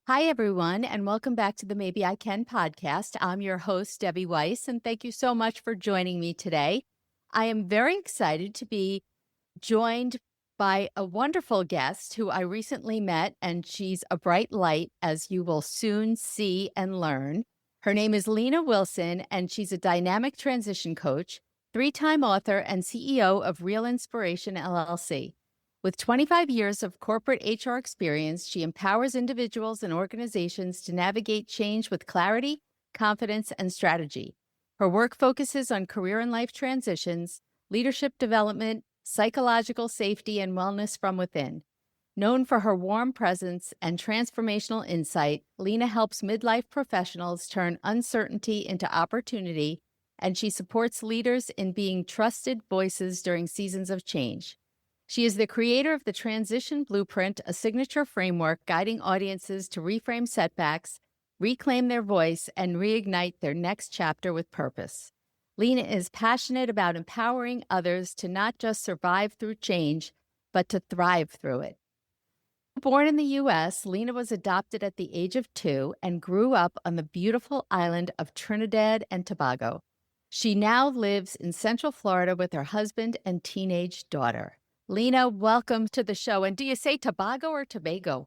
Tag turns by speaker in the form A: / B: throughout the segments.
A: Hi, everyone, and welcome back to the Maybe I Can podcast. I'm your host, Debbie Weiss, and thank you so much for joining me today. I am very excited to be joined by a wonderful guest who I recently met, and she's a bright light, as you will soon see and learn. Her name is Lena Wilson, and she's a dynamic transition coach, three-time author, and CEO of Real Inspiration LLC. With 25 years of corporate HR experience, she empowers individuals and organizations to navigate change with clarity, confidence, and strategy. Her work focuses on career and life transitions, leadership development, psychological safety, and wellness from within. Known for her warm presence and transformational insight, Lena helps midlife professionals turn uncertainty into opportunity, and she supports leaders in being trusted voices during seasons of change. She is the creator of the Transition Blueprint, a signature framework guiding audiences to reframe setbacks, reclaim their voice, and reignite their next chapter with purpose. Lena is passionate about empowering others to not just survive through change, but to thrive through it. Born in the U.S., Lena was adopted at the age of 2 and grew up on the beautiful island of Trinidad and Tobago. She now lives in Central Florida with her husband and teenage daughter. Lena, welcome to the show. And do you say Tobago or Tobago?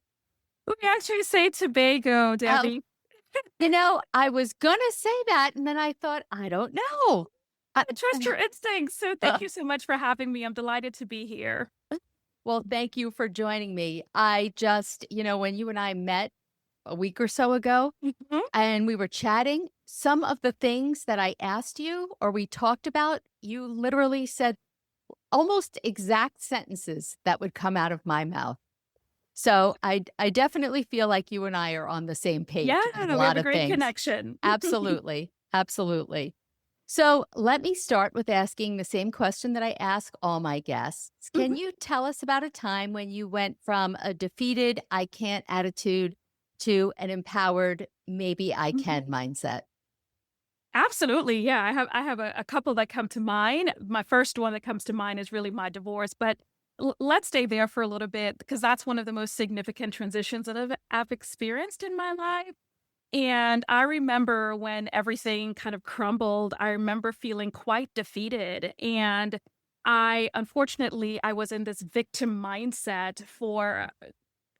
B: We actually say Tobago,
A: Oh,
B: Debbie.
A: I was going to say that, and then I thought, I don't know.
B: I trust your instincts. So thank you so much for having me. I'm delighted to be here.
A: Well, thank you for joining me. I just, when you and I met a week or so ago
B: Mhm.
A: and we were chatting, some of the things that I asked you or we talked about, you literally said almost exact sentences that would come out of my mouth. So I definitely feel like you and I are on the same
B: Yeah,
A: page with a
B: we have
A: lot
B: a
A: of
B: great
A: things.
B: connection.
A: Absolutely. Absolutely. So let me start with asking the same question that I ask all my guests. Can
B: Mhm.
A: you tell us about a time when you went from a defeated, I can't attitude to an empowered, maybe I
B: Mhm.
A: can mindset?
B: Absolutely. Yeah, I have a couple that come to mind. My first one that comes to mind is really my divorce, but let's stay there for a little bit because that's one of the most significant transitions that I've experienced in my life. And I remember when everything kind of crumbled, I remember feeling quite defeated. And I was in this victim mindset for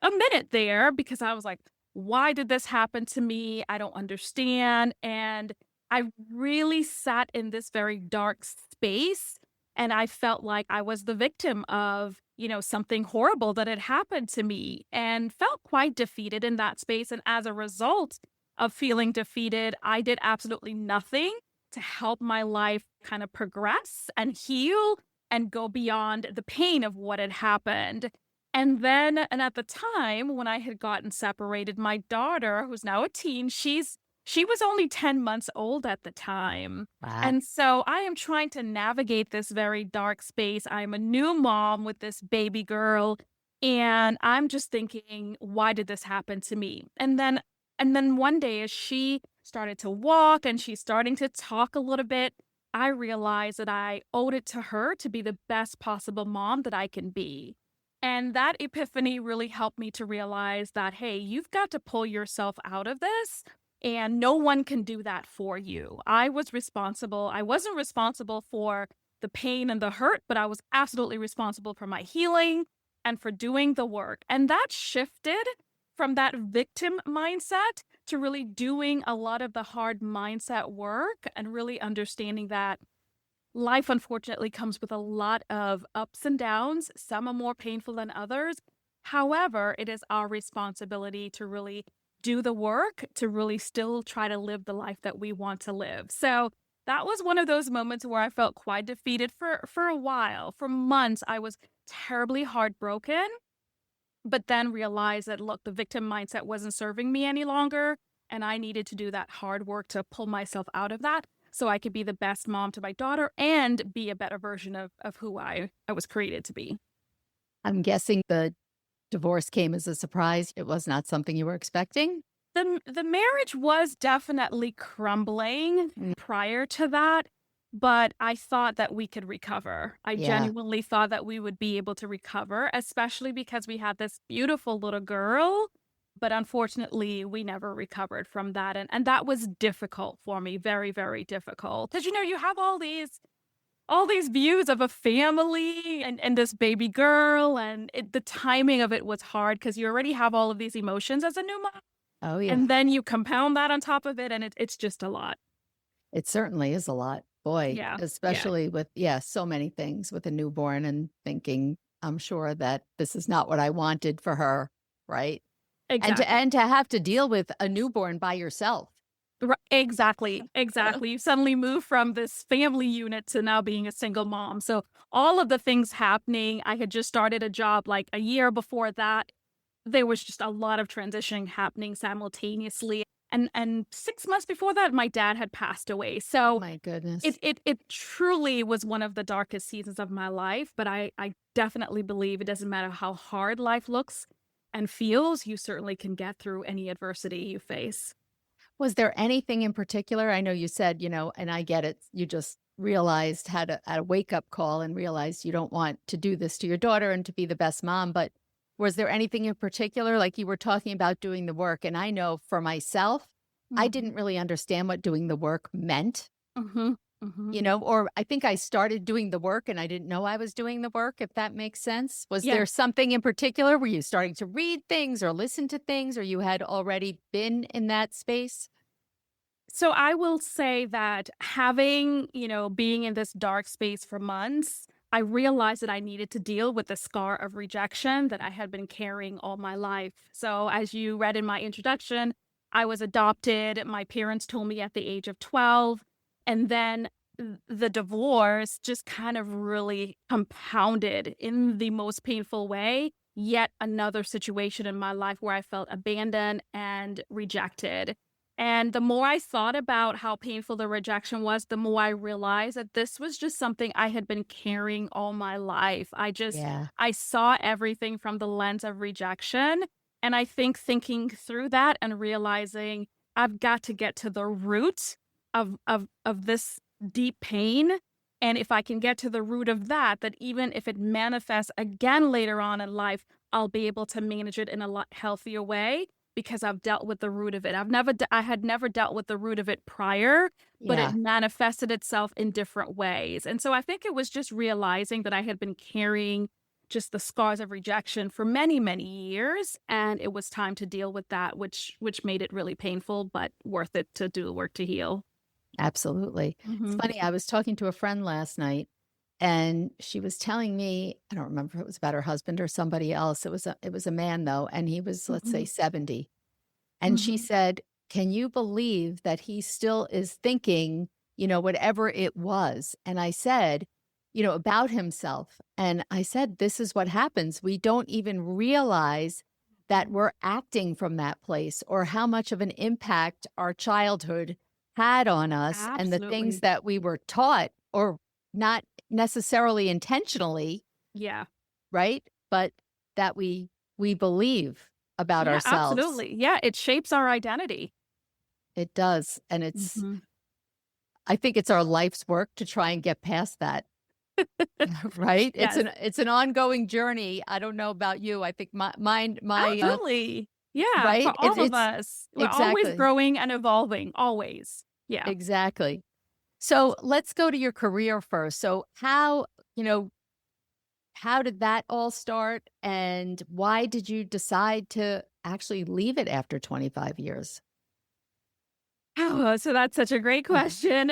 B: a minute there because I was like, why did this happen to me? I don't understand. And I really sat in this very dark space and I felt like I was the victim of, something horrible that had happened to me and felt quite defeated in that space. And as a result of feeling defeated, I did absolutely nothing to help my life kind of progress and heal and go beyond the pain of what had happened. And at the time when I had gotten separated, my daughter, who's now a teen, she was only 10 months old at the time.
A: Wow.
B: And so I am trying to navigate this very dark space. I'm a new mom with this baby girl, and I'm just thinking, why did this happen to me? And then one day as she started to walk and she's starting to talk a little bit, I realized that I owed it to her to be the best possible mom that I can be. And that epiphany really helped me to realize that, hey, you've got to pull yourself out of this, and no one can do that for you. I was responsible. I wasn't responsible for the pain and the hurt, but I was absolutely responsible for my healing and for doing the work. And that shifted from that victim mindset to really doing a lot of the hard mindset work and really understanding that life unfortunately comes with a lot of ups and downs. Some are more painful than others. However, it is our responsibility to really do the work to really still try to live the life that we want to live. So that was one of those moments where I felt quite defeated for a while. For months, I was terribly heartbroken, but then realized that look, the victim mindset wasn't serving me any longer. And I needed to do that hard work to pull myself out of that so I could be the best mom to my daughter and be a better version of who I was created to be.
A: I'm guessing the divorce came as a surprise. It was not something you were expecting.
B: The marriage was definitely crumbling
A: Mm.
B: prior to that, but I thought that we could recover. I
A: Yeah.
B: genuinely thought that we would be able to recover, especially because we had this beautiful little girl. But unfortunately, we never recovered from that, and that was difficult for me, very, very difficult. Because you have all these views of a family and this baby girl, and the timing of it was hard because you already have all of these emotions as a new mom,
A: Oh, yeah.
B: and then you compound that on top of it, and it's just a lot.
A: It certainly is a lot. Boy,
B: Yeah, yeah,
A: especially with, yeah, so many things with a newborn and thinking, I'm sure that this is not what I wanted for her, right? And to
B: exactly.
A: and to have to deal with a newborn by yourself.
B: Exactly, exactly. You suddenly move from this family unit to now being a single mom. So all of the things happening, I had just started a job like a year before that. There was just a lot of transitioning happening simultaneously. And 6 months before that, my dad had passed away. So
A: My
B: it
A: goodness.
B: it it truly was one of the darkest seasons of my life. But I definitely believe it doesn't matter how hard life looks and feels, you certainly can get through any adversity you face.
A: Was there anything in particular? I know you said, and I get it, you just realized, had a wake-up call and realized you don't want to do this to your daughter and to be the best mom, but was there anything in particular? Like, you were talking about doing the work, and I know for myself, I didn't
B: Mhm.
A: really understand what doing the work meant,
B: Mhm. Mhm.
A: or I think I started doing the work and I didn't know I was doing the work, if that makes sense. Was
B: Yeah.
A: there something in particular? Were you starting to read things or listen to things, or you had already been in that space?
B: So I will say that being in this dark space for months, I realized that I needed to deal with the scar of rejection that I had been carrying all my life. So, as you read in my introduction, I was adopted. My parents told me at the age of 12. And then the divorce just kind of really compounded in the most painful way. Yet another situation in my life where I felt abandoned and rejected. And the more I thought about how painful the rejection was, the more I realized that this was just something I had been carrying all my life.
A: Yeah.
B: I saw everything from the lens of rejection. And I think thinking through that and realizing I've got to get to the root of this deep pain. And if I can get to the root of that, that even if it manifests again later on in life, I'll be able to manage it in a lot healthier way because I've dealt with the root of it. I had never dealt with the root of it prior, but it
A: Yeah.
B: manifested itself in different ways. And so I think it was just realizing that I had been carrying just the scars of rejection for many, many years, and it was time to deal with that, which made it really painful, but worth it to do the work to heal.
A: Absolutely. It's
B: Mhm.
A: funny, I was talking to a friend last night, and she was telling me, I don't remember if it was about her husband or somebody else. It was a man though, and he was, let's say,
B: Mhm.
A: 70. And she
B: Mhm.
A: said, "Can you believe that he still is thinking, whatever it was?" And I said, about himself. And I said, "This is what happens. We don't even realize that we're acting from that place, or how much of an impact our childhood had on us and the things
B: Absolutely.
A: that we were taught, or not necessarily intentionally,
B: Yeah.
A: right? But that we believe about
B: Yeah,
A: ourselves."
B: absolutely. Yeah, it shapes our identity.
A: It does, and
B: Mhm.
A: I think it's our life's work to try and get past that, right? It's
B: Yes.
A: an ongoing journey. I don't know about you. I think
B: Absolutely. Yeah, for
A: right?
B: all of
A: It's
B: us. We're always
A: exactly,
B: growing and evolving, always. Yeah.
A: exactly. So, let's go to your career first. So, how did that all start, and why did you decide to actually leave it after 25 years?
B: Oh, so that's such a great question.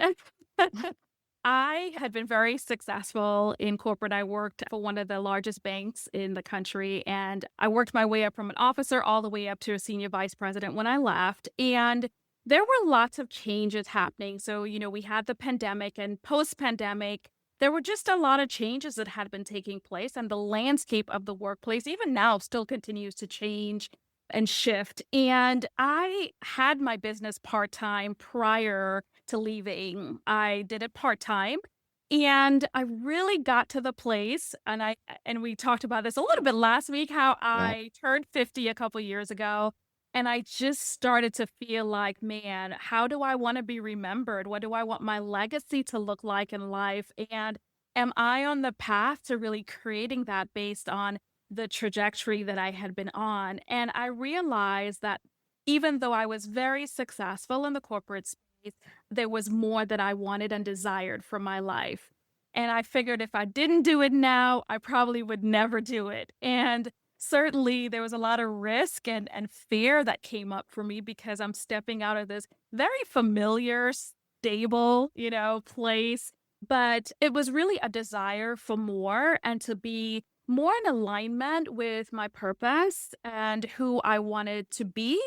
B: I had been very successful in corporate. I worked for one of the largest banks in the country, and I worked my way up from an officer all the way up to a senior vice president when I left. And there were lots of changes happening. So, we had the pandemic, and post pandemic, there were just a lot of changes that had been taking place, and the landscape of the workplace, even now, still continues to change and shift. And I had my business part time prior to leaving. I did it part time. And I really got to the place, and we talked about this a little bit last week, how
A: Yeah.
B: I turned 50 a couple years ago, and I just started to feel like, man, how do I want to be remembered? What do I want my legacy to look like in life? And am I on the path to really creating that based on the trajectory that I had been on. And I realized that even though I was very successful in the corporate space, there was more that I wanted and desired for my life. And I figured if I didn't do it now, I probably would never do it. And certainly there was a lot of risk and fear that came up for me because I'm stepping out of this very familiar, stable, place. But it was really a desire for more and to be more in alignment with my purpose and who I wanted to be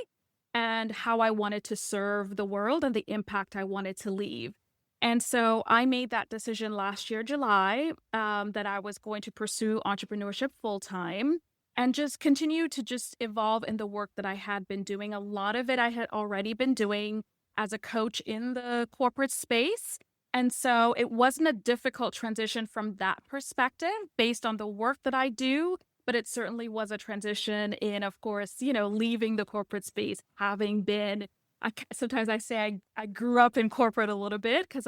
B: and how I wanted to serve the world and the impact I wanted to leave. And so I made that decision last year, July, that I was going to pursue entrepreneurship full time and just continue to just evolve in the work that I had been doing. A lot of it I had already been doing as a coach in the corporate space. And so it wasn't a difficult transition from that perspective based on the work that I do, but it certainly was a transition in, of course, leaving the corporate space, having been sometimes I say I grew up in corporate a little bit because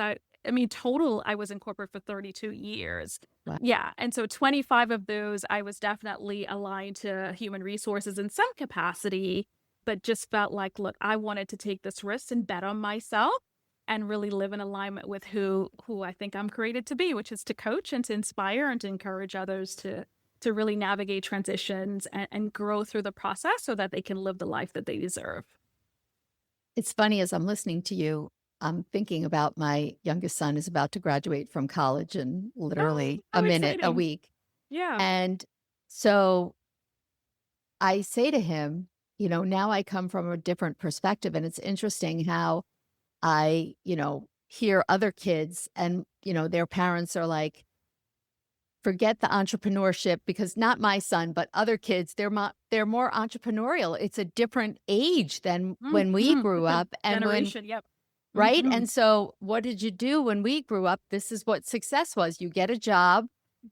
B: total, I was in corporate for 32 years.
A: Wow.
B: Yeah. And so 25 of those, I was definitely aligned to human resources in some capacity, but just felt like, look, I wanted to take this risk and bet on myself and really live in alignment with who I think I'm created to be, which is to coach and to inspire and to encourage others to really navigate transitions and grow through the process so that they can live the life that they deserve.
A: It's funny, as I'm listening to you, I'm thinking about my youngest son is about to graduate from college in literally
B: Oh,
A: a minute, a
B: exciting.
A: week.
B: Yeah.
A: And so I say to him, now I come from a different perspective. And it's interesting how I, hear other kids and, their parents are like, forget the entrepreneurship, because not my son, but other kids, they're more entrepreneurial. It's a different age than when we grew up. And
B: generation, yep.
A: right?
B: Mhm.
A: And so what did you do when we grew up? This is what success was. You get a job,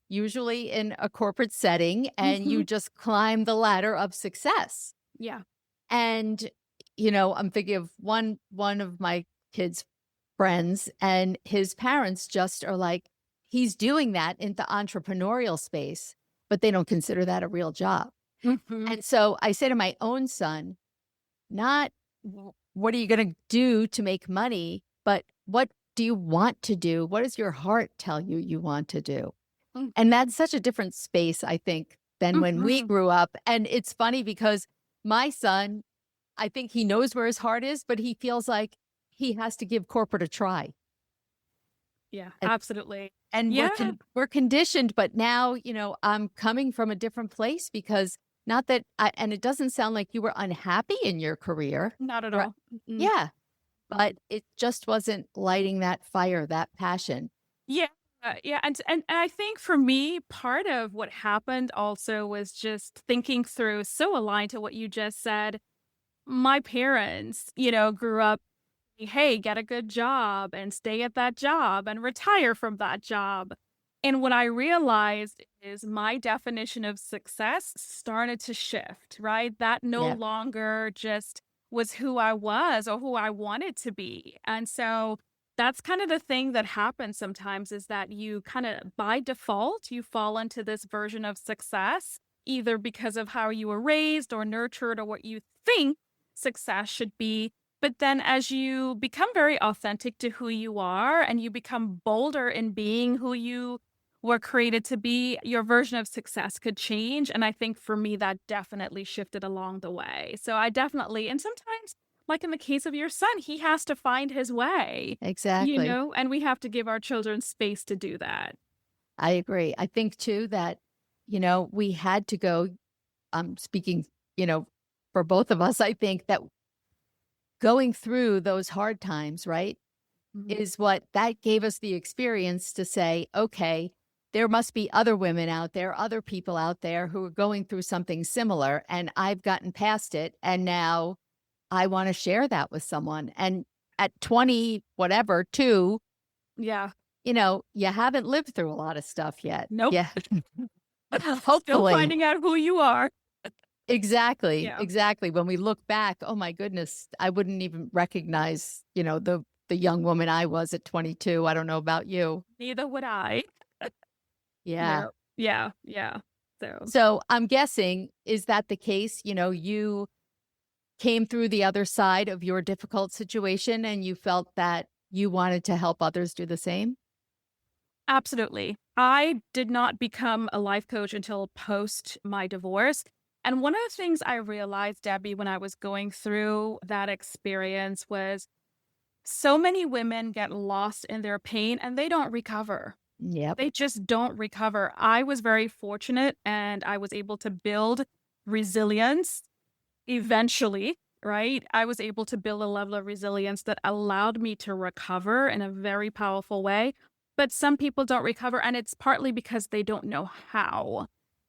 A: usually in a corporate setting, and you just climb the ladder of success.
B: Yeah.
A: And, I'm thinking of one of my kids' friends, and his parents just are like, he's doing that in the entrepreneurial space, but they don't consider that a real job.
B: Mhm.
A: And so I say to my own son, not what are you going to do to make money, but what do you want to do? What does your heart tell you want to do? And that's such a different space, I think, than when we grew up. And it's funny because my son, I think he knows where his heart is, but he feels like he has to give corporate a try.
B: Yeah,
A: And,
B: absolutely.
A: and
B: Yeah.
A: we're conditioned, but now, I'm coming from a different place because not that, and it doesn't sound like you were unhappy in your career.
B: Not at
A: Right?
B: all. Mm-mm.
A: Yeah. But it just wasn't lighting that fire, that passion.
B: Yeah. Yeah. And I think for me, part of what happened also was just thinking through, so aligned to what you just said. My parents, grew up, hey, get a good job and stay at that job and retire from that job. And what I realized is my definition of success started to shift, right? That no
A: Yeah.
B: longer just was who I was or who I wanted to be. And so that's kind of the thing that happens sometimes is that you kind of by default, you fall into this version of success, either because of how you were raised or nurtured or what you think success should be. But then as you become very authentic to who you are and you become bolder in being who you were created to be, your version of success could change. And I think for me, that definitely shifted along the way. So I definitely, and sometimes, like in the case of your son, he has to find his way,
A: Exactly.
B: and we have to give our children space to do that.
A: I agree. I think too that, we had to go, speaking, for both of us, I think that going through those hard times, right,
B: Mhm.
A: is what that gave us the experience to say, okay, there must be other women out there, other people out there who are going through something similar. And I've gotten past it. And now I want to share that with someone. And at 20, whatever, two,
B: Yeah.
A: you haven't lived through a lot of stuff yet.
B: Nope.
A: Yeah.
B: Still
A: Hopefully.
B: finding out who you are.
A: Exactly.
B: Yeah.
A: Exactly. When we look back, oh my goodness, I wouldn't even recognize, the young woman I was at 22. I don't know about you.
B: Neither would I.
A: Yeah.
B: No. Yeah. Yeah. So
A: So I'm guessing, is that the case? You came through the other side of your difficult situation and you felt that you wanted to help others do the same?
B: absolutely. I did not become a life coach until post my divorce. And one of the things I realized, Debbie, when I was going through that experience was so many women get lost in their pain and they don't recover.
A: Yep.
B: They just don't recover. I was very fortunate and I was able to build resilience eventually, right? I was able to build a level of resilience that allowed me to recover in a very powerful way. But some people don't recover, and it's partly because they don't know how.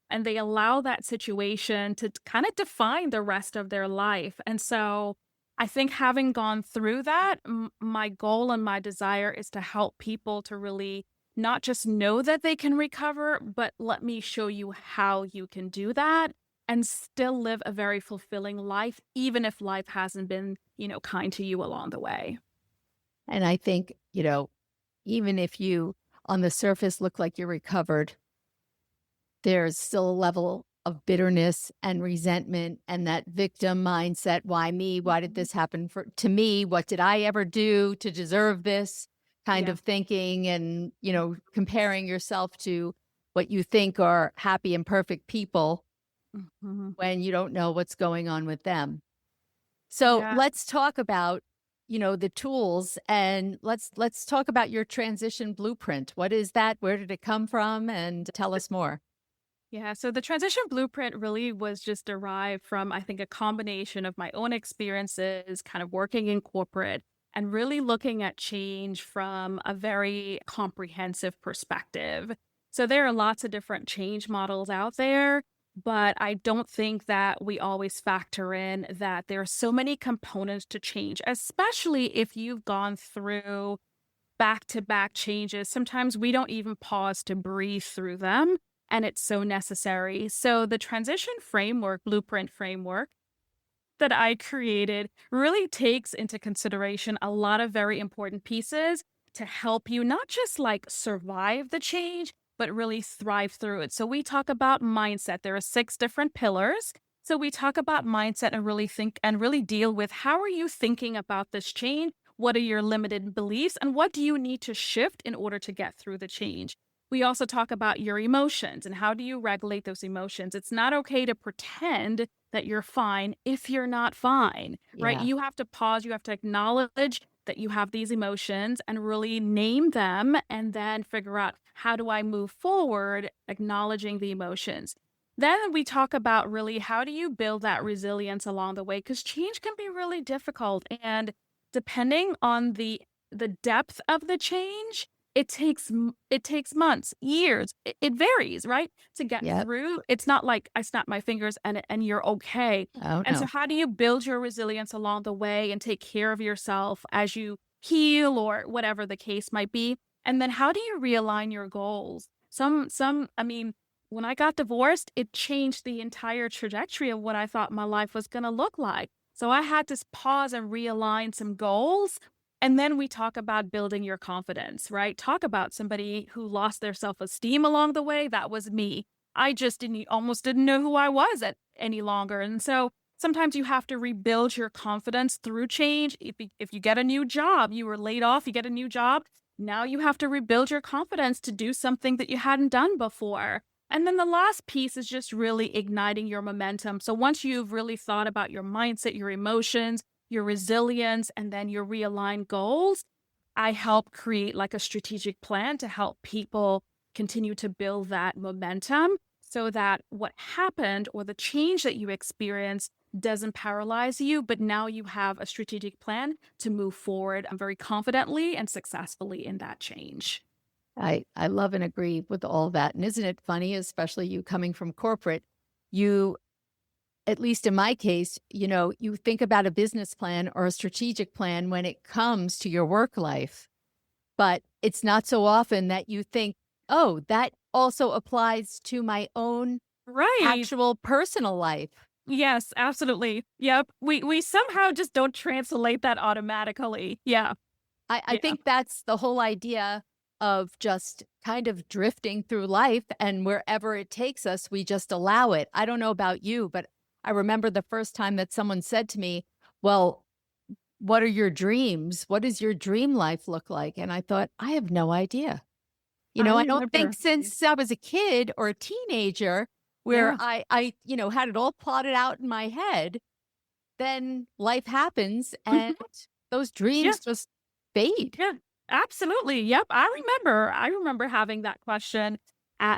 B: And they allow that situation to kind of define the rest of their life. And so I think having gone through that, my goal and my desire is to help people to really not just know that they can recover, but let me show you how you can do that and still live a very fulfilling life, even if life hasn't been, kind to you along the way.
A: And I think, even if you on the surface look like you're recovered, there's still a level of bitterness and resentment and that victim mindset. Why me? Why did
B: Mhm.
A: this happen to me? What did I ever do to deserve this kind
B: Yeah.
A: of thinking and, comparing yourself to what you think are happy and perfect people
B: Mhm.
A: when you don't know what's going on with them. So
B: Yeah.
A: let's talk about, the tools and let's talk about your transition blueprint. What is that? Where did it come from? And tell us more.
B: Yeah. So the transition blueprint really was just derived from, I think, a combination of my own experiences, kind of working in corporate and really looking at change from a very comprehensive perspective. So there are lots of different change models out there, but I don't think that we always factor in that there are so many components to change, especially if you've gone through back to back changes. Sometimes we don't even pause to breathe through them, and it's so necessary. So, the transition framework, blueprint framework that I created really takes into consideration a lot of very important pieces to help you not just like survive the change, but really thrive through it. So, we talk about mindset. There are 6 different pillars. So, we talk about mindset and really think and really deal with how are you thinking about this change? What are your limited beliefs? And what do you need to shift in order to get through the change? We also talk about your emotions and how do you regulate those emotions. It's not okay to pretend that you're fine if you're not fine, right?
A: Yeah.
B: You have to pause, you have to acknowledge that you have these emotions and really name them and then figure out how do I move forward, acknowledging the emotions. Then we talk about really how do you build that resilience along the way because change can be really difficult and depending on the depth of the change, it takes months, years. It varies, right? To get
A: Yep.
B: through. It's not like I snap my fingers and you're okay.
A: Oh,
B: And so
A: no.
B: how do you build your resilience along the way and take care of yourself as you heal or whatever the case might be? And then how do you realign your goals? I mean, when I got divorced, it changed the entire trajectory of what I thought my life was going to look like. So I had to pause and realign some goals and then we talk about building your confidence, right? Talk about somebody who lost their self esteem along the way. That was me. I just almost didn't know who I was any longer. And so sometimes you have to rebuild your confidence through change. If you get a new job, you were laid off, you get a new job. Now you have to rebuild your confidence to do something that you hadn't done before. And then the last piece is just really igniting your momentum. So once you've really thought about your mindset, your emotions, your resilience, and then your realigned goals, I help create like a strategic plan to help people continue to build that momentum so that what happened or the change that you experience doesn't paralyze you, but now you have a strategic plan to move forward very confidently and successfully in that change.
A: I love and agree with all that. And isn't it funny, especially you coming from corporate, you, at least in my case, you think about a business plan or a strategic plan when it comes to your work life, but it's not so often that you think, oh, that also applies to my own
B: Right.
A: actual personal life.
B: Yes, absolutely. Yep. We somehow just don't translate that automatically. Yeah.
A: I
B: Yeah.
A: think that's the whole idea. of just kind of drifting through life, and wherever it takes us, we just allow it. I don't know about you, but I remember the first time that someone said to me, "Well, what are your dreams? What does your dream life look like?" And I thought, I have no idea.
B: I
A: I don't think
B: remember.
A: since I was a kid or a teenager where
B: Yeah.
A: I had it all plotted out in my head, then life happens and
B: Mhm.
A: those
B: Yeah.
A: dreams just fade.
B: Yeah. Absolutely. Yep. I remember having that question.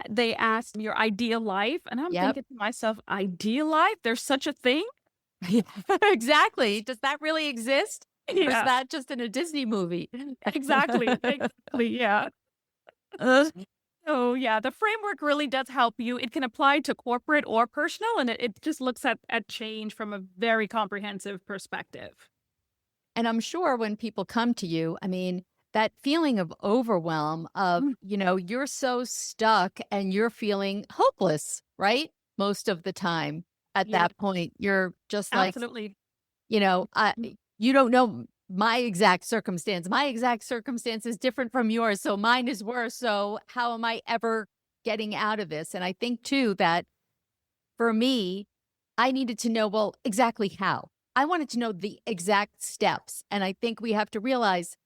B: They asked your ideal life, and I'm
A: Yep.
B: thinking to myself, ideal life? There's such a thing?
A: Yeah, exactly. Does that really exist? Or is
B: Yeah.
A: that just in a Disney movie?
B: Exactly. Exactly. Yeah. Uh, so yeah, the framework really does help you. It can apply to corporate or personal, and it just looks at change from a very comprehensive perspective.
A: And I'm sure when people come to you, I mean, that feeling of overwhelm of,
B: Mm,
A: you're so stuck and you're feeling hopeless, right? Most of the time at
B: yeah,
A: that point, you're just like,
B: absolutely.
A: I
B: Mm,
A: you don't know my exact circumstance. My exact circumstance is different from yours, so mine is worse. So how am I ever getting out of this? And I think too that for me, I needed to know, well, exactly how. I wanted to know the exact steps. And I think we have to realize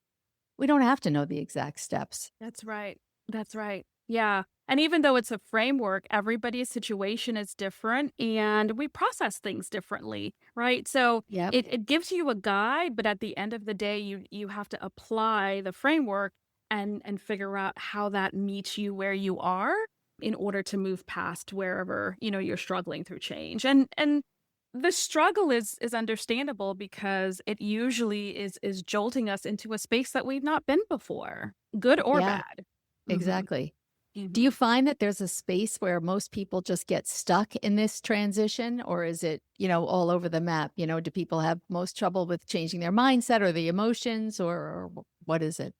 A: we don't have to know the exact steps.
B: That's right. That's right. Yeah. And even though it's a framework, everybody's situation is different and we process things differently, right? So
A: Yep.
B: it gives you a guide, but at the end of the day, you have to apply the framework and figure out how that meets you where you are in order to move past wherever, you're struggling through change. And the struggle is understandable because it usually is jolting us into a space that we've not been before, good or
A: Yeah,
B: bad. Mhm,
A: exactly. Do
B: mhm.
A: you find that there's a space where most people just get stuck in this transition, or is it, all over the map? Do people have most trouble with changing their mindset or the emotions, or what is it?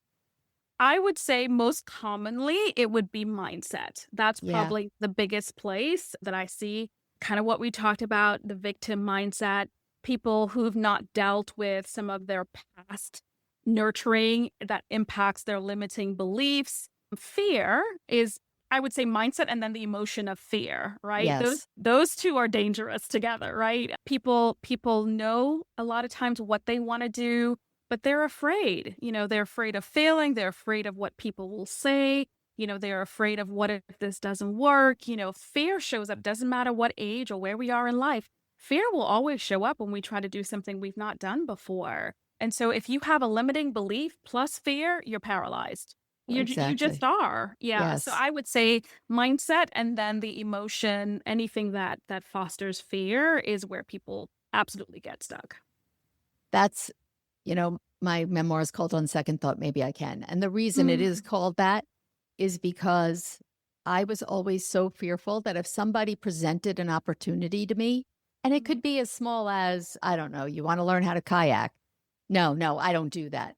B: I would say most commonly it would be mindset. That's
A: Yeah.
B: probably the biggest place that I see kind of what we talked about, the victim mindset, people who've not dealt with some of their past nurturing that impacts their limiting beliefs. Fear is, I would say, mindset and then the emotion of fear, right? Those
A: Yes.
B: those two are dangerous together, right? People know a lot of times what they want to do, but they're afraid. They're afraid of failing. They're afraid of what people will say. They're afraid of what if this doesn't work. Fear shows up, doesn't matter what age or where we are in life. Fear will always show up when we try to do something we've not done before. And so if you have a limiting belief plus fear, you're paralyzed. You just
A: Exactly.
B: are. Yeah. So
A: Yes.
B: I would say mindset and then the emotion, anything that fosters fear is where people absolutely get stuck.
A: That's, my memoir is called On Second Thought, Maybe I Can. And the reason it is
B: Mm,
A: called that is because I was always so fearful that if somebody presented an opportunity to me, and it
B: mhm.
A: could be as small as, I don't know, you want to learn how to kayak. No, no, I don't do that.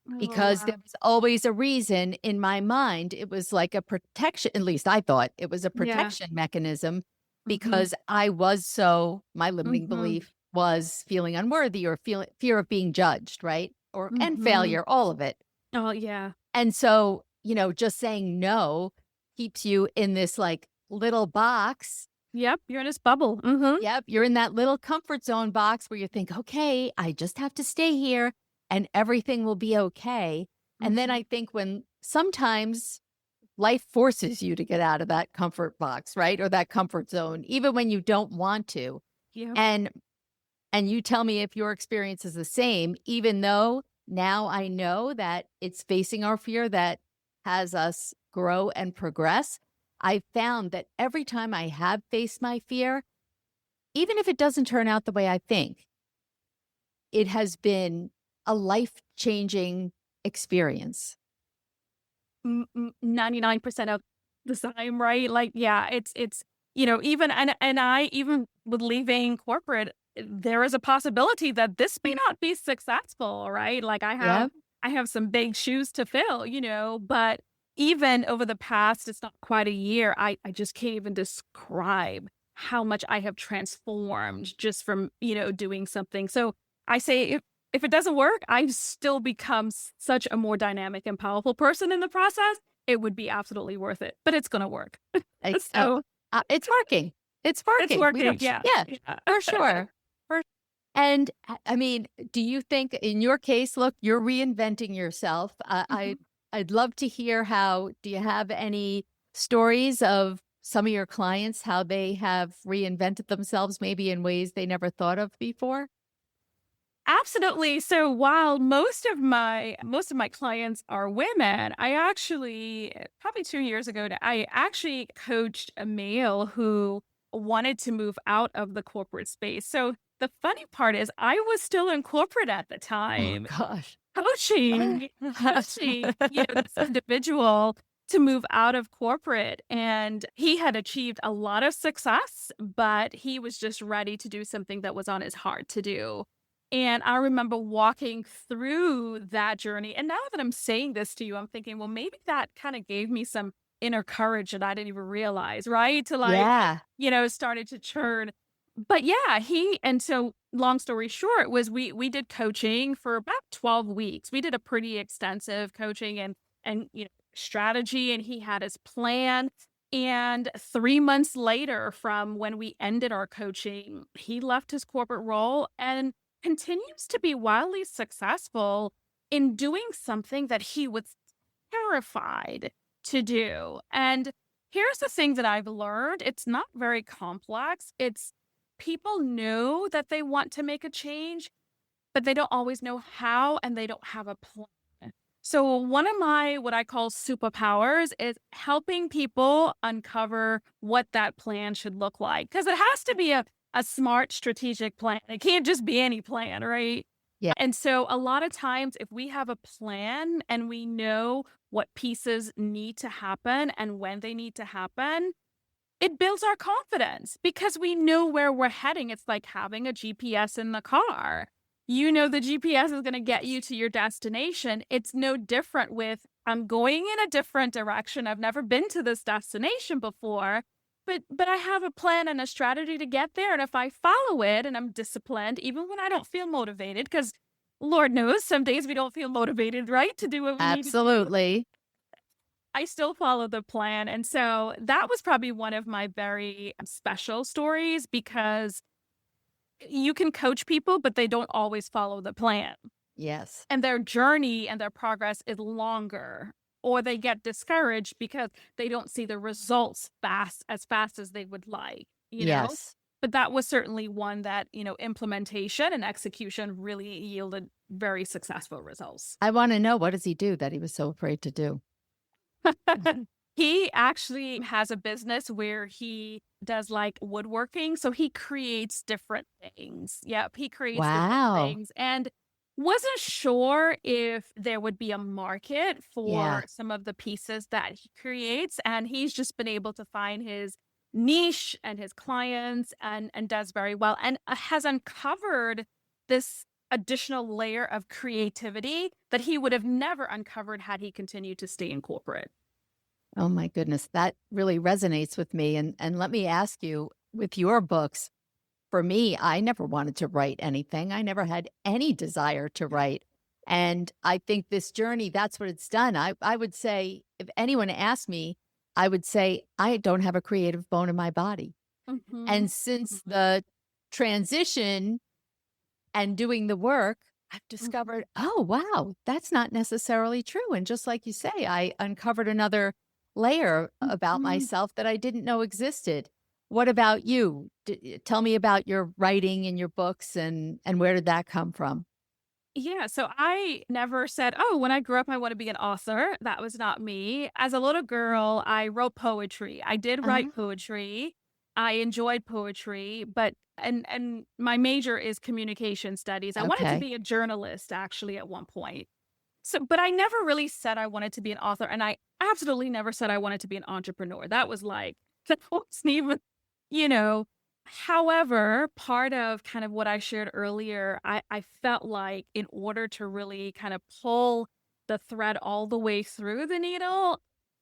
B: Oh,
A: Because there
B: wow.
A: was always a reason in my mind. It was like a protection, at least I thought it was a
B: Yeah.
A: protection mechanism
B: Mhm.
A: because my limiting
B: Mhm.
A: belief was feeling unworthy or fear of being judged, right? And
B: Mhm.
A: failure, all of it.
B: Oh, yeah.
A: And so, just saying no keeps you in this like little box.
B: Yep, you're in this bubble. Mhm.
A: Yep, you're in that little comfort zone box where you think, okay, I just have to stay here and everything will be okay. And then
B: Mhm.
A: I think when sometimes life forces you to get out of that comfort box, right? Or that comfort zone, even when you don't want to.
B: Yep.
A: And you tell me if your experience is the same, even though now I know that it's facing our fear that has us grow and progress. I found that every time I have faced my fear, even if it doesn't turn out the way I think, it has been a life-changing experience.
B: 99% of the time, right? Like, yeah, it's even and I even with leaving corporate, there is a possibility that this may not be successful, right? Like
A: Yeah,
B: I have some big shoes to fill, but even over the past, it's not quite a year, I just can't even describe how much I have transformed just from, doing something. So I say if it doesn't work, I still become such a more dynamic and powerful person in the process. It would be absolutely worth it, but it's going to work.
A: Oh,
B: So
A: it's working. It's
B: it's
A: working. We
B: working.
A: don't,
B: Yeah.
A: yeah,
B: Yeah.
A: for sure. And I mean, do you think in your case, look, you're reinventing yourself.
B: Mhm.
A: I'd love to hear how, do you have any stories of some of your clients, how they have reinvented themselves maybe in ways they never thought of before?
B: Absolutely. So while most of my clients are women, I actually probably 2 years ago, I actually coached a male who wanted to move out of the corporate space. So the funny part is I was still in corporate at the
A: Oh
B: time,
A: gosh.
B: coaching, this individual to move out of corporate. And he had achieved a lot of success, but he was just ready to do something that was on his heart to do. And I remember walking through that journey. And now that I'm saying this to you, I'm thinking, well, maybe that kind of gave me some inner courage that I didn't even realize, right? To
A: Yeah.
B: started to churn. But yeah, and so long story short was we did coaching for about 12 weeks. We did a pretty extensive coaching and strategy, and he had his plan. And 3 months later from when we ended our coaching, he left his corporate role and continues to be wildly successful in doing something that he was terrified to do. And here's the thing that I've learned, it's not very complex. It's people know that they want to make a change, but they don't always know how and they don't have a plan. So, one of my what I call superpowers is helping people uncover what that plan should look like. Because it has to be a smart strategic plan. It can't just be any plan, right?
A: Yeah.
B: And so, a lot of times, if we have a plan and we know what pieces need to happen and when they need to happen, it builds our confidence because we know where we're heading. It's like having a GPS in the car. You know the GPS is going to get you to your destination. It's no different with I'm going in a different direction. I've never been to this destination before, but I have a plan and a strategy to get there. And if I follow it and I'm disciplined, even when I don't feel motivated, because Lord knows some days we don't feel motivated, right, to do what we need to do.
A: Absolutely.
B: I still follow the plan. And so that was probably one of my very special stories because you can coach people, but they don't always follow the plan.
A: Yes.
B: And their journey and their progress is longer, or they get discouraged because they don't see the results fast as they would like.
A: Yes.
B: But that was certainly one that, implementation and execution really yielded very successful results.
A: I want to know, what does he do that he was so afraid to do?
B: He actually has a business where he does like woodworking. So he creates different things. Yep. He creates different
A: Wow.
B: things and wasn't sure if there would be a market
A: Yeah.
B: for some of the pieces that he creates. And he's just been able to find his niche and his clients and does very well and has uncovered this additional layer of creativity that he would have never uncovered had he continued to stay in corporate.
A: Oh my goodness, that really resonates with me. And let me ask you, with your books, for me, I never wanted to write anything. I never had any desire to write. And I think this journey, that's what it's done. I would say, if anyone asked me, I would say, I don't have a creative bone in my body.
B: Mhm,
A: And since
B: mhm,
A: the transition and doing the work, I've
B: mhm,
A: discovered, oh, wow, that's not necessarily true. And just like you say, I uncovered another layer about
B: mhm.
A: myself that I didn't know existed. What about you? Tell me about your writing and your books, and where did that come from?
B: Yeah, so I never said, "Oh, when I grew up, I want to be an author." That was not me. As a little girl, I wrote poetry. I did write
A: Uh-huh.
B: poetry. I enjoyed poetry, but and my major is communication studies. I wanted to
A: Okay.
B: be a journalist actually at one point. So, but I never really said I wanted to be an author, and I absolutely never said I wanted to be an entrepreneur. That was like that wasn't even, you know. However, part of kind of what I shared earlier, I felt like in order to really kind of pull the thread all the way through the needle,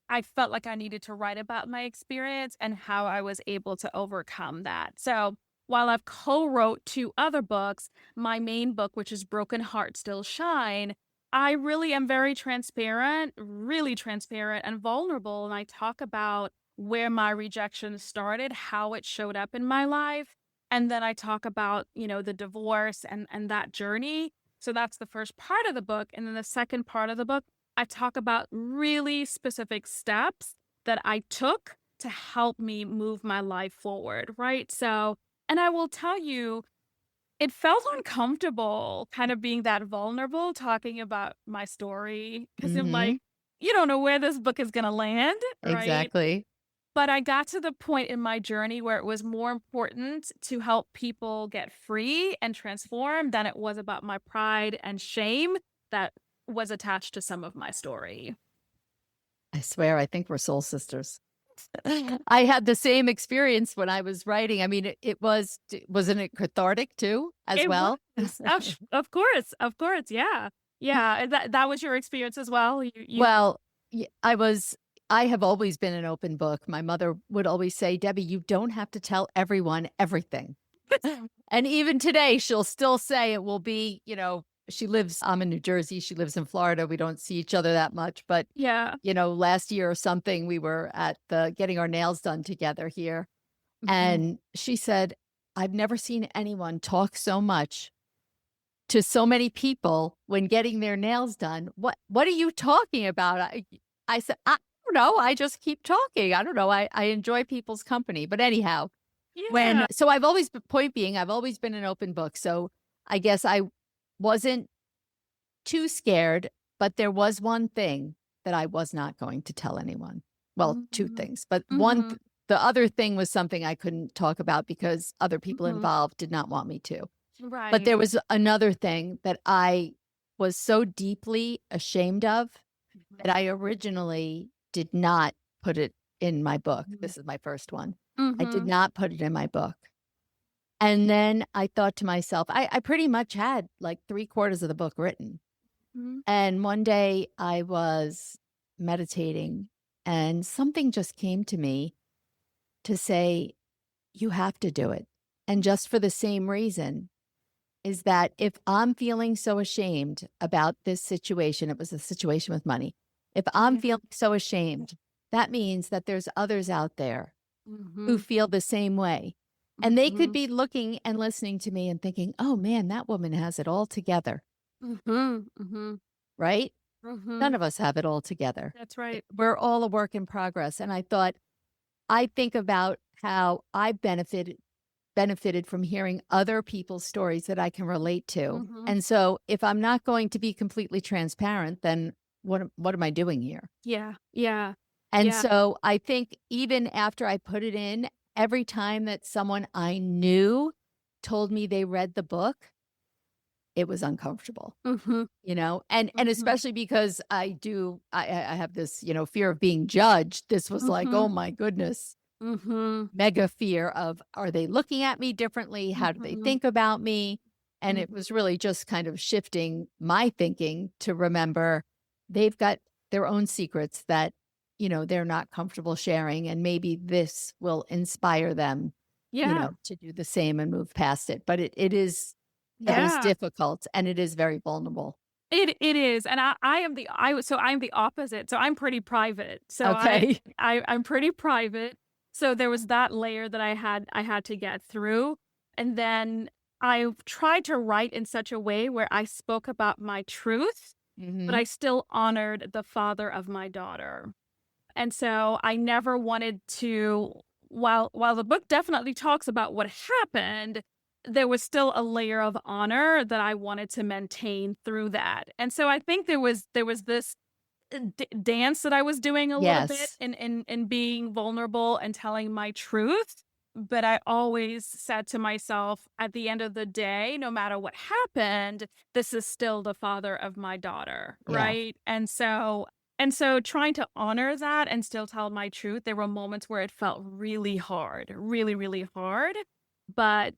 B: I felt like I needed to write about my experience and how I was able to overcome that. So while I've co-wrote 2 other books, my main book, which is Broken Heart Still Shine, I really am very transparent, really transparent and vulnerable, and I talk about where my rejection started, how it showed up in my life, and then I talk about, the divorce and that journey. So that's the first part of the book, and then the second part of the book, I talk about really specific steps that I took to help me move my life forward, right? So, and I will tell you, it felt uncomfortable kind of being that vulnerable, talking about my story, because I'm like,
A: Mm-hmm.
B: you don't know where this book is going to land, right?
A: Exactly.
B: But I got to the point in my journey where it was more important to help people get free and transform than it was about my pride and shame that was attached to some of my story.
A: I swear, I think we're soul sisters. I had the same experience when I was writing. I mean, wasn't it cathartic too, as
B: It was.
A: well?
B: Of course, yeah. Yeah, and that was your experience as well? You
A: Well, I have always been an open book. My mother would always say, Debbie, you don't have to tell everyone everything. And even today, she'll still say it will be, I'm in New Jersey. She lives in Florida. We don't see each other that much. But,
B: Yeah.
A: last year or something, we were at getting our nails done together here.
B: Mhm.
A: And she said, I've never seen anyone talk so much to so many people when getting their nails done. What are you talking about? I said, I don't know. I just keep talking. I don't know. I enjoy people's company. But anyhow,
B: Yeah.
A: so point being, I've always been an open book. So I guess I wasn't too scared, but there was one thing that I was not going to tell anyone. Well, two
B: Mhm.
A: things, but
B: Mhm.
A: the other thing was something I couldn't talk about because other people
B: Mhm.
A: involved did not want me to. But
B: Right.
A: there was another thing that I was so deeply ashamed of that I originally did not put it in my book.
B: Mhm.
A: This is my first one. I did
B: Mhm.
A: not put it in my book. And then I thought to myself, I pretty much had like 3/4 of the book written.
B: Mhm.
A: And one day I was meditating and something just came to me to say, you have to do it. And just for the same reason is that if I'm feeling so ashamed about this situation, it was a situation with money. If I'm
B: Yeah.
A: feeling so ashamed, that means that there's others out there who
B: Mhm.
A: feel the same way. And they could
B: Mhm.
A: be looking and listening to me and thinking, oh man, that woman has it all together,
B: Mhm. Mhm.
A: right? None
B: Mhm.
A: of us have it all together.
B: That's right.
A: We're all a work in progress. And I thought, I think about how I benefited from hearing other people's stories that I can relate to.
B: Mhm.
A: And so if I'm not going to be completely transparent, then what am I doing here?
B: Yeah. Yeah.
A: And
B: Yeah.
A: so I think even after I put it in, every time that someone I knew told me they read the book, it was uncomfortable.
B: Mhm.
A: And
B: Mhm.
A: especially because I have this, fear of being judged. This was like, oh
B: Mhm.
A: my goodness,
B: Mhm.
A: mega fear of, are they looking at me differently? How do they
B: Mhm.
A: think about me? And it
B: Mhm.
A: was really just kind of shifting my thinking to remember they've got their own secrets that, they're not comfortable sharing. And maybe this will inspire them,
B: Yeah.
A: to do the same and move past it. But it is
B: Yeah.
A: difficult and it is very vulnerable.
B: It is, and I'm the opposite, so I'm pretty private. So
A: Okay.
B: I'm pretty private. So there was that layer that I had to get through, and then I tried to write in such a way where I spoke about my truth, but
A: Hmm.
B: I still honored the father of my daughter. And so I never wanted to while the book definitely talks about what happened, there was still a layer of honor that I wanted to maintain through that. And so I think there was this dance that I was doing a little bit
A: Yes.
B: in being vulnerable and telling my truth. But I always said to myself, at the end of the day, no matter what happened, this is still the father of my daughter,
A: Yeah.
B: right? And so trying to honor that and still tell my truth, there were moments where it felt really hard, really, really hard. But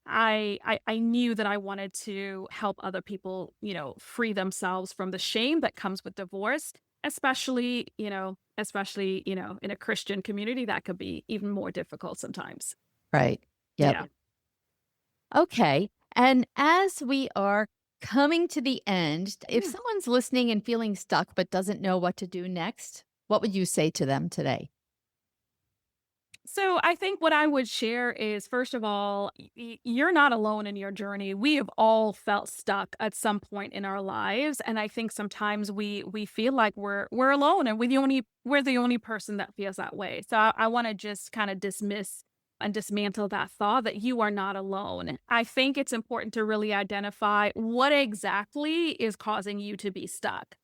B: I knew that I wanted to help other people, free themselves from the shame that comes with divorce, especially in a Christian community that could be even more difficult sometimes.
A: Right. Yep.
B: Yeah.
A: Okay. And as we are coming to the end, if
B: Yeah.
A: someone's listening and feeling stuck but doesn't know what to do next, what would you say to them today?
B: So I think what I would share is, first of all, you're not alone in your journey. We have all felt stuck at some point in our lives, and I think sometimes we feel like we're alone, and we're the only person that feels that way. So I want to just kind of dismiss and dismantle that thought that you are not alone. I think it's important to really identify what exactly is causing you to be stuck.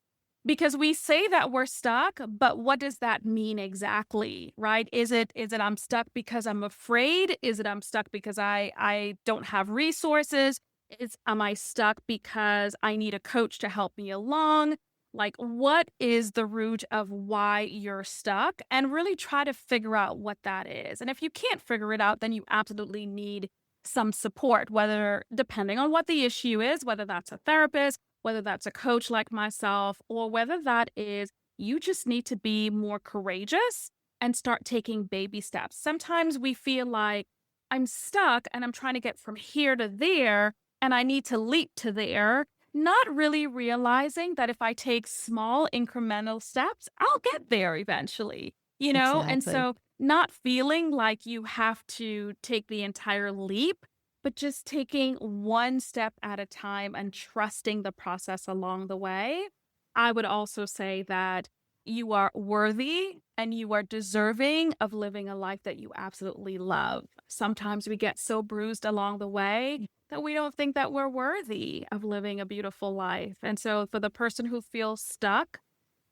B: Because we say that we're stuck, but what does that mean exactly, right? Is it I'm stuck because I'm afraid? Is it I'm stuck because I don't have resources? Is Am I stuck because I need a coach to help me along? Like, what is the root of why you're stuck? And really try to figure out what that is. And if you can't figure it out, then you absolutely need some support, whether depending on what the issue is, whether that's a therapist, whether that's a coach like myself, or whether that is you just need to be more courageous and start taking baby steps. Sometimes we feel like I'm stuck and I'm trying to get from here to there and I need to leap to there, not really realizing that if I take small incremental steps, I'll get there eventually, you know? And
A: Exactly.
B: so, not feeling like you have to take the entire leap, but just taking one step at a time and trusting the process along the way. I would also say that you are worthy and you are deserving of living a life that you absolutely love. Sometimes we get so bruised along the way that we don't think that we're worthy of living a beautiful life. And so, for the person who feels stuck,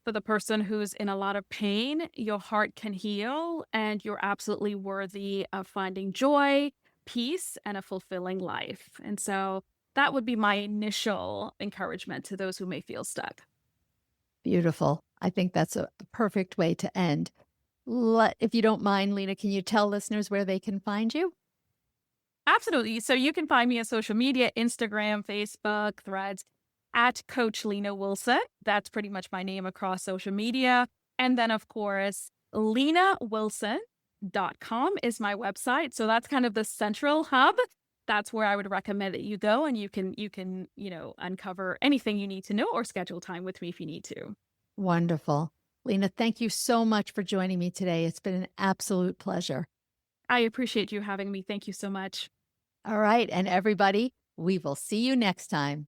B: for the person who's in a lot of pain, your heart can heal and you're absolutely worthy of finding joy, peace, and a fulfilling life. And so that would be my initial encouragement to those who may feel stuck.
A: Beautiful. I think that's a perfect way to end. If you don't mind, Lena, can you tell listeners where they can find you?
B: Absolutely. So you can find me on social media, Instagram, Facebook, Threads, at Coach Lena Wilson. That's pretty much my name across social media. And then, of course, lenawilson.com is my website. So that's kind of the central hub. That's where I would recommend that you go and you can uncover anything you need to know or schedule time with me if you need to.
A: Wonderful. Lena, thank you so much for joining me today. It's been an absolute pleasure.
B: I appreciate you having me. Thank you so much.
A: All right. And everybody, we will see you next time.